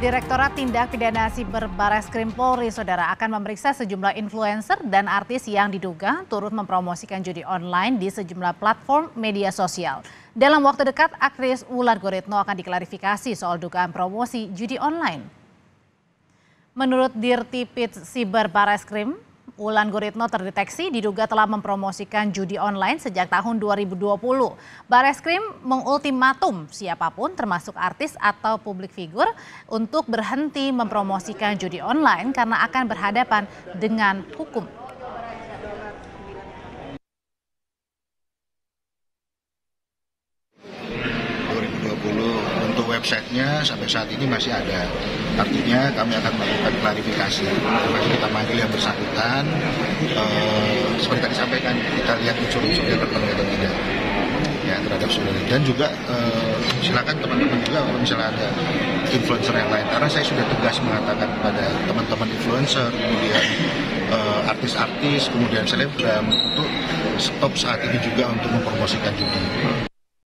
Direktorat Tindak Pidana Siber Barreskrim Polri, Saudara, akan memeriksa sejumlah influencer dan artis yang diduga turut mempromosikan judi online di sejumlah platform media sosial. Dalam waktu dekat, aktris Wulan Guritno akan diklarifikasi soal dugaan promosi judi online. Menurut Dirtipid Siber Barreskrim, Wulan Guritno terdeteksi diduga telah mempromosikan judi online sejak tahun 2020. Barreskrim mengultimatum siapapun termasuk artis atau publik figur untuk berhenti mempromosikan judi online karena akan berhadapan dengan hukum. Untuk websitenya sampai saat ini masih ada. Artinya kami akan melakukan klarifikasi. Kita manggil yang bersangkutan. Seperti tadi sampaikan, kita lihat unsur-unsurnya terpenuhi atau tidak ya terhadap saudara. Dan juga silakan teman-teman juga kalau misalnya ada influencer yang lain. Karena saya sudah tegas mengatakan kepada teman-teman influencer, kemudian artis-artis, kemudian selebgram untuk stop saat ini juga untuk mempromosikan judi.